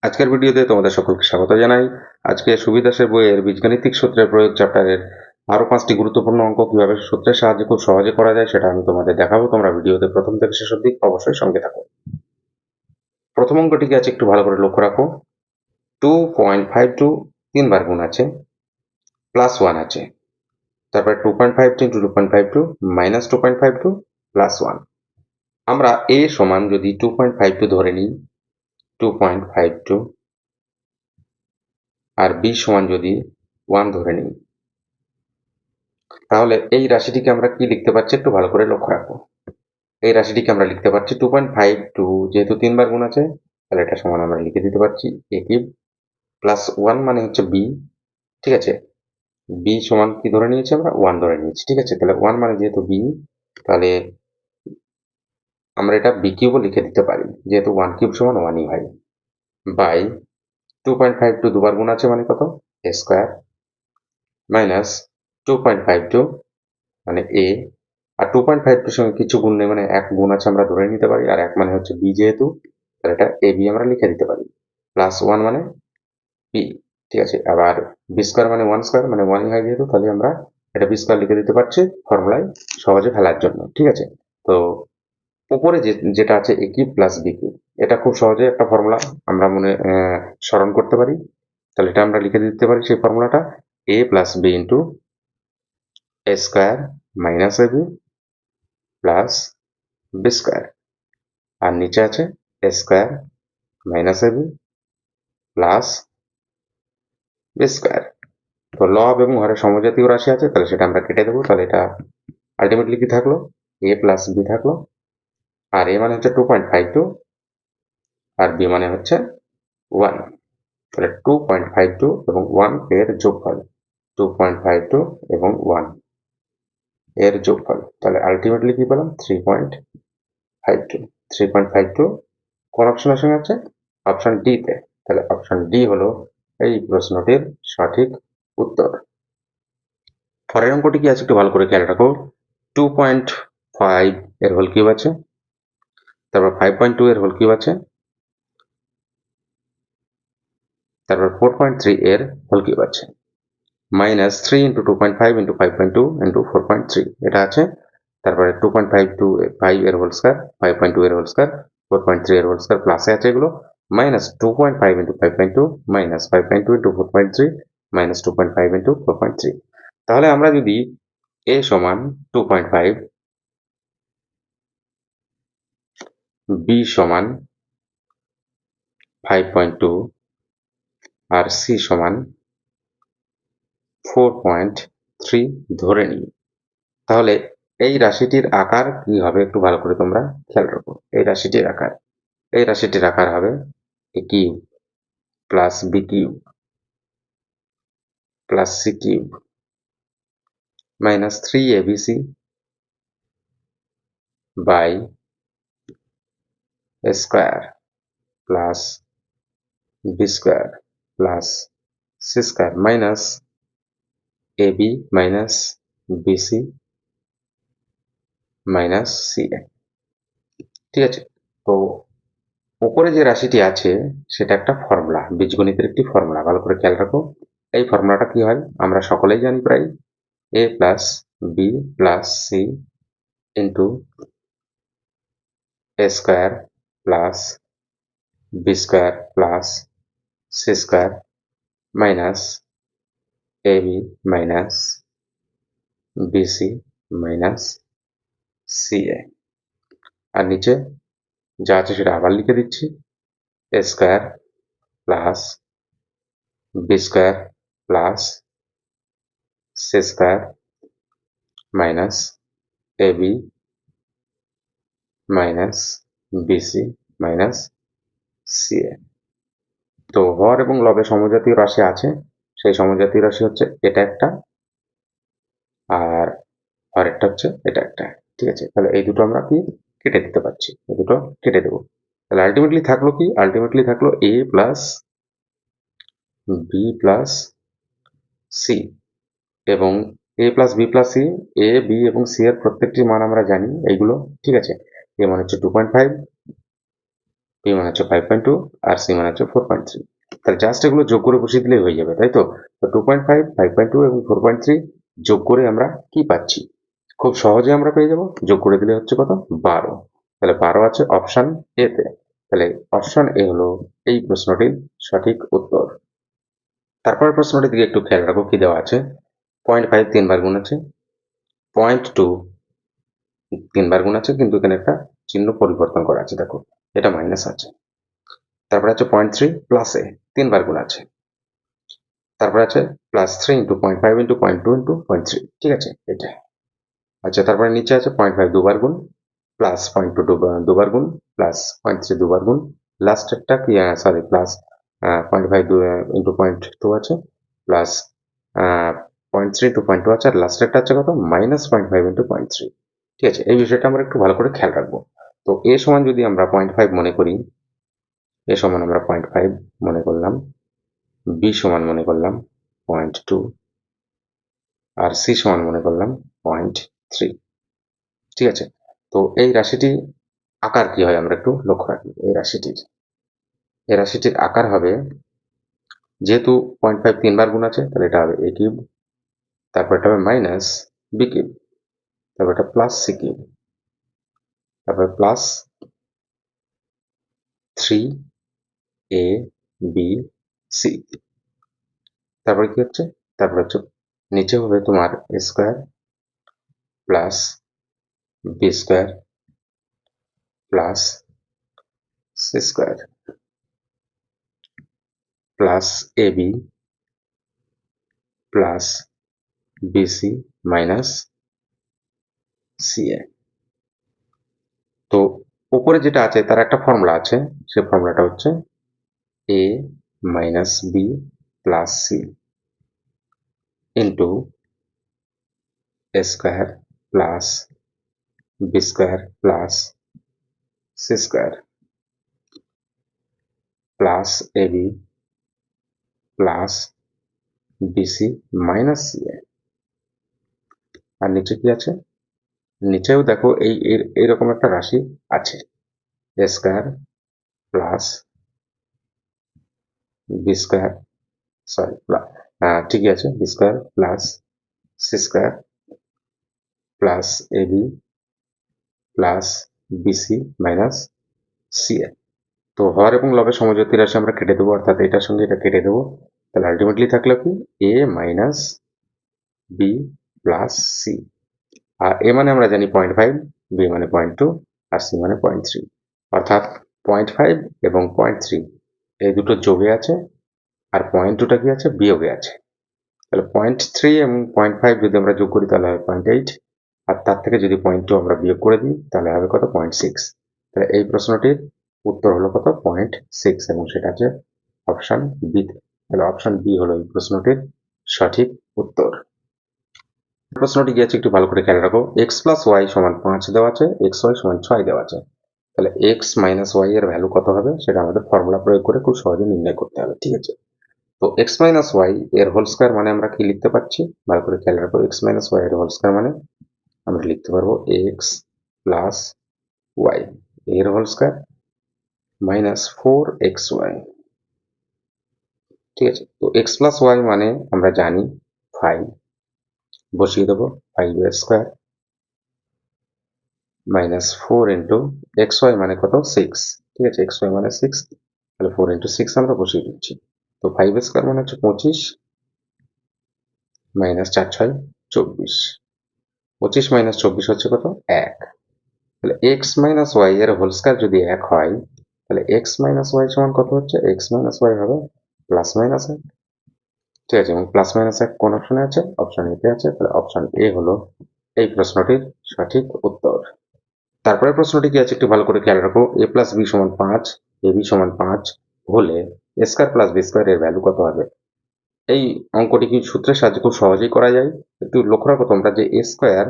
আজকের ভিডিওতে তোমাদের সকলকে স্বাগত জানাই। আজকে সুবিদাসের বইয়ের বীজগাণিতিক সূত্রের প্রয়োগ চ্যাপ্টারের আরো 5টি গুরুত্বপূর্ণ অঙ্ক কিভাবে সূত্রের সাহায্যে খুব সহজে করা যায় সেটা আমি তোমাদের দেখাবো। তোমরা ভিডিওতে প্রথম থেকে শেষ অবধি অবশ্যই সঙ্গে থাকো। প্রথম অঙ্কটিকে আছে একটু ভালো করে লক্ষ্য রাখো। 2.52 তিনবার গুণ আছে, প্লাস 1 আছে, তারপরে 2.52 ইন্টু 2.52 মাইনাস 2.52 প্লাস 1। আমরা a সমান যদি 2.52 ধরে নিই, 2.52, আর b সমান যদি 1 ধরে নিই, তাহলে এই রাশিটিকে আমরা কি লিখতে পারছি একটু ভালো করে লক্ষ্য রাখো। এই রাশিটিকে আমরা লিখতে পারছি 2.52, যেহেতু তিনবার গুণ আছে তাহলে এটা সমান আমরা লিখে দিতে পারছি a কিউব প্লাস 1 মানে হচ্ছে b। ঠিক আছে, b সমান কি ধরে নিয়েছি আমরা 1 ধরে নিয়েছি। ঠিক আছে, তাহলে 1 মানে যেহেতু b, তাহলে আমরা এটা b কিউবও লিখে দিতে পারি, যেহেতু 1 কিউব সমান 1ই হয়, বাই 2.52 দুবার গুণ আছে মানে কত a স্কয়ার, মাইনাস 2.52 মানে a, আর 2.52 সঙ্গে কিছু গুণ নেই মানে এক গুণ আছে আমরা ধরে নিতে পারি, আর এক মানে হচ্ছে b, যেহেতু তাহলে এটা a b আমরা লিখে দিতে পারি, প্লাস 1 মানে b। ঠিক আছে, আবার b স্কয়ার মানে 1 স্কয়ার মানে 1ই হয় যেহেতু, তাহলে আমরা এটা b স্কয়ার লিখে দিতে পারছি ফর্মুলায় সহজে ফেলার জন্য। ঠিক আছে, তো উপরে যেটা আছে a cube plus b cube, এটা খুব সহজে একটা ফর্মুলা আমরা স্মরণ করতে পারি। তাহলে এটা আমরা লিখে দিতে পারি সেই ফর্মুলাটা, a plus b into a square minus ab plus b square, আর নিচে আছে a square minus ab plus b square. তো লব এবং হরের সমজাতীয় রাশি আছে, তাহলে সেটা আমরা কেটে দেবো। তাহলে এটা আলটিমেটলি কি থাকলো, a প্লাস b থাকলো, আর a মানে হচ্ছে 2.52 আর b মানে হচ্ছে 1। তাহলে 2.52 এবং 1 এর যোগফল, 2.52 এবং 1 এর যোগফল, তাহলে আলটিমেটলি কি পেলাম 3.52। 3.52 কোন অপশনের সঙ্গে আছে, অপশন ডি তে। তাহলে অপশন ডি হলো এই প্রশ্নটির সঠিক উত্তর। পরের অঙ্কটি কি আছে একটু ভালো করে খেয়াল রাখো। 2.5 এর হোল কিউব আছে, তারপর 5.2 এর হোল কিউব আছে, তারপর 4.3 এর হোল কিউব আছে, মাইনাস 3 ইন্টু 2.5 ইন্টু 5.2 ইন্টু 4.3 এটা আছে, তারপরে 2.52 5 এর হোল স্কয়ার, 5.2 এর হোল স্কয়ার, 4.3 এর হোল স্কয়ার প্লাসে আছে এগুলো, minus 2.5 into 5.2 minus 5.2 into 4.3 minus 2.5 into 4.3। তাহলে আমরা যদি a সমান 2.5, b সমান 5.2 আর c সমান 4.3 ধরে নিই, তাহলে এই রাশিটির আকার কি হবে একটু ভালো করে তোমরা খেয়াল রাখো। এই রাশিটির আকার হবে a cube plus b cube plus c cube minus 3abc by a square plus b square plus c square minus ab minus bc minus ca। ঠিক আছে, তো উপরে যে রাশিটি আছে সেটা একটা ফর্মুলা, বীজগণিতের একটি ফর্মুলা, ভালো করে খেয়াল রাখো। এই ফর্মুলাটা কি হয় আমরা সকলেই জানি প্রায়, a plus b plus c into a square plus b square plus c square minus ab minus bc minus ca। আর নিচে যা আছে সেটা আবার লিখে দিচ্ছি, a square plus b square plus c square minus ab minus bc minus ca। তো হর এবং লবে সমজাতীয় রাশি আছে, সেই সমজাতীয় রাশি হচ্ছে এটা একটা, আর আরেকটা হচ্ছে এটা একটা। ঠিক আছে, তাহলে এই দুটো আমরা কি কেটে দিতে পারছি, এই দুটো কেটে দেবো। তাহলে আলটিমেটলি থাকলো কি, আলটিমেটলি থাকলো a plus b plus c, এবং a plus b plus c, a b এবং c এর প্রত্যেকটি মান আমরা জানি এইগুলো। ঠিক আছে, এ মানে হচ্ছে 2.5, বি মানে হচ্ছে 5.2 আর সি মানে হচ্ছে 4.3। তাহলে জাস্ট এগুলো যোগ করে বসিয়ে দিলেই হয়ে যাবে, তাই তো? 2.5, 5.2 এবং 4.3 যোগ করে আমরা কি পাচ্ছি? খুব সহজে আমরা পেয়ে যাব, যোগ করে দিলে হচ্ছে কত? 12। তাহলে 12 আছে অপশন এ তে। তাহলে অপশন এ হলো এই প্রশ্নটির সঠিক উত্তর। তারপরের প্রশ্নটির দিকে একটু খেয়াল রাখো, কি দেওয়া আছে? 0.5 3 বার গুণ আছে, 0.2 3 বার গুণ আছে, কিন্তু এখানে একটা চিহ্ন পরিবর্তন করা আছে, দেখো এটা মাইনাস আছে। তারপরে আছে 0.3 প্লাস এ 3 বার গুণ আছে, তারপরে আছে +3 ইন্টু 0.5 ইন্টু 0.2 ইন্টু 0.3, ঠিক আছে এটা। আচ্ছা, তারপরে নিচে আছে 0.5 2 বার গুণ, প্লাস 0.2 দুবার গুণ, প্লাস 0.3 2 বার গুণ, লাস্টেরটা কি, সরি, প্লাস 0.5 ইন্টু 0.2 আছে, প্লাস 0.3 ইন্টু 0.2 আছে, আর লাস্টেরটা আছে কত? Minus 0.5 into 0.3। ঠিক আছে, এই বিষয়টা আমরা একটু ভালো করে খেয়াল রাখবো। তো এ সমান যদি আমরা 0.5 মনে করি, এ সমান আমরা 0.5 মনে করলাম, বি সমান মনে করলাম 0.2, আর সি সমান মনে করলাম 0.3। ঠিক আছে, তো এই রাশিটি আকার কি হয় আমরা একটু লক্ষ্য রাখি। এই রাশিটির আকার হবে, যেহেতু 0.5 3 বার গুণ আছে, তাহলে এটা হবে এ কিউব, তারপর এটা হবে মাইনাস বি কিউব, তারপর এটা প্লাস সি কিউব, তারপর প্লাস 3 এ বি সি। তারপরে কি হচ্ছে? তারপর হচ্ছে নিচে হবে তোমার A square plus B square plus C square plus A B plus BC minus C A. তো উপরে যেটা আছে তার একটা ফর্মুলা আছে, সেই ফর্মুলাটা হচ্ছে A minus B plus C into A square plus B square plus C square plus A B plus BC minus C A. আর নিচে কি আছে? নিচেও দেখো এইরকম একটা রাশি আছে, A square plus B square, sorry, ঠিকই আছে, B square plus C square plus A B plus BC minus C A. তো হর এবং লবের সমজাতীয় রাশি আমরা কেটে দেবো, অর্থাৎ এটার সঙ্গে এটা কেটে দেবো। তাহলে আলটিমেটলি থাকলো কি? এ মাইনাস বি প্লাস সি। আর এ মানে আমরা জানি 0.5, বি মানে 0.2, আর সি মানে 0.3। অর্থাৎ 0.5 এবং 0.3 এই দুটো যোগে আছে, আর 0.2টা কি আছে? বিয়োগে আছে। তাহলে 0.3 এবং 0.5 যদি আমরা যোগ করি তাহলে হবে 0.8, আর তার থেকে যদি 0.2 আমরা বিয়োগ করে দিই তাহলে হবে কত? 0.6। তাহলে এই প্রশ্নটির উত্তর হলো কত? 0.6, এবং সেটা আছে অপশন বি। তাহলে অপশন বি হলো এই প্রশ্নটির সঠিক উত্তর। প্রশ্নটি কি আছে একটু ভালো করে খেয়াল রাখো। এক্স প্লাস ওয়াই সমান 5 দেওয়া আছে, এক্স ওয়াই সমান 6 দেওয়া আছে। তাহলে এক্স মাইনাস ওয়াই এর ভ্যালু কত হবে সেটা আমাদের ফর্মুলা প্রয়োগ করে খুব সহজে নির্ণয় করতে হবে। ঠিক আছে, তো এক্স মাইনাস ওয়াই এর হোল স্কোয়ার মানে আমরা কি লিখতে পারছি? ভালো করে খেয়াল রাখো, এক্স মাইনাস ওয়াই এর হোল স্কোয়ার মানে আমরা লিখতে পারবো এক্স প্লাস ওয়াই এর হোল স্কোয়ার মাইনাস 4xy। ঠিক আছে, তো এক্স প্লাস ওয়াই মানে আমরা জানি 5, বসিয়ে দেবো 5 এর square minus 4 into x y মানে কত? 6। ঠিক আছে, এক্স ওয়াই মানে 6, তাহলে 4 ইন্টু 6 আমরা বসিয়ে দিচ্ছি। তো 5 স্কোয়ার মানে হচ্ছে 25 মাইনাস 4 6 24, 25 মাইনাস 24 হচ্ছে কত? 1। তাহলে এক্স মাইনাস ওয়াই এর হোল স্কোয়ার যদি 1 হয়, তাহলে এক্স মাইনাস ওয়াই সমান কত হচ্ছে? এক্স মাইনাস ওয়াই হবে প্লাস মাইনাস 1। ঠিক আছে, এবং প্লাস মাইনাস 1 কোন অপশনে আছে? অপশন এ তে আছে। তাহলে অপশন এ হলো এই প্রশ্নটির সঠিক উত্তর। তারপরে প্রশ্নটি কি আছে একটু ভালো করে খেয়াল রাখো। এ প্লাস বি সমান 5, এ বি সমান 5 হলে এ স্কোয়ার প্লাস বি স্কোয়ার এর ভ্যালু কত হবে? এই অঙ্কটি কি সূত্রের সাহায্যে খুব সহজেই করা যায়। একটু লক্ষ্য রাখো তোমরা যে এ স্কোয়ার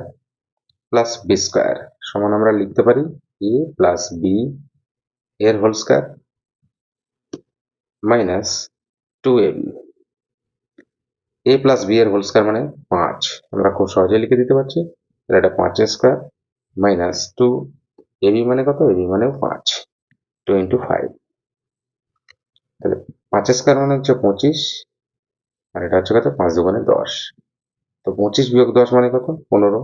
প্লাস বি স্কোয়ার সমান আমরা লিখতে পারি এ প্লাস বি এর হোল স্কোয়ার মাইনাস 2ab। এ প্লাস বি এর হোল স্কোয়ার মানে 5, আমরা খুব সহজেই লিখে দিতে পারছি। তাহলে এটা 5 স্কোয়ার মাইনাস 2, এবি মানে কত? এবি মানেও 5। 2 ইন্টু 5, তাহলে 5 স্কোয়ার মানে হচ্ছে 25, আর এটা হচ্ছে কত, 5 দুগুণে 10। তো 25 বিয়োগ 10 মানে কত, 15।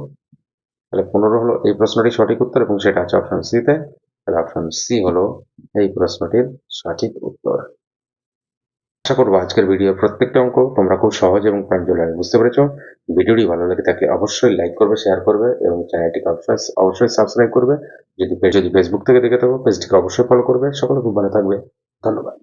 তাহলে 15 হলো এই প্রশ্নটির সঠিক উত্তর, এবং সেটা আছে অপশন সিতে। তাহলে অপশন সি হলো এই প্রশ্নটির সঠিক উত্তর। আশা করবো আজকের ভিডিওর প্রত্যেকটা অঙ্ক তোমরা খুব সহজ এবং প্রাঞ্জলভাবে বুঝতে পেরেছো। ভিডিওটি ভালো লেগে থাকলে অবশ্যই লাইক করবে, শেয়ার করবে এবং চ্যানেলটিকে অবশ্যই সাবস্ক্রাইব করবে। যদি ফেসবুক থেকে দেখে থাকো, পেজটিকে অবশ্যই ফলো করবে। সকলে খুব ভালো থাকবে, ধন্যবাদ।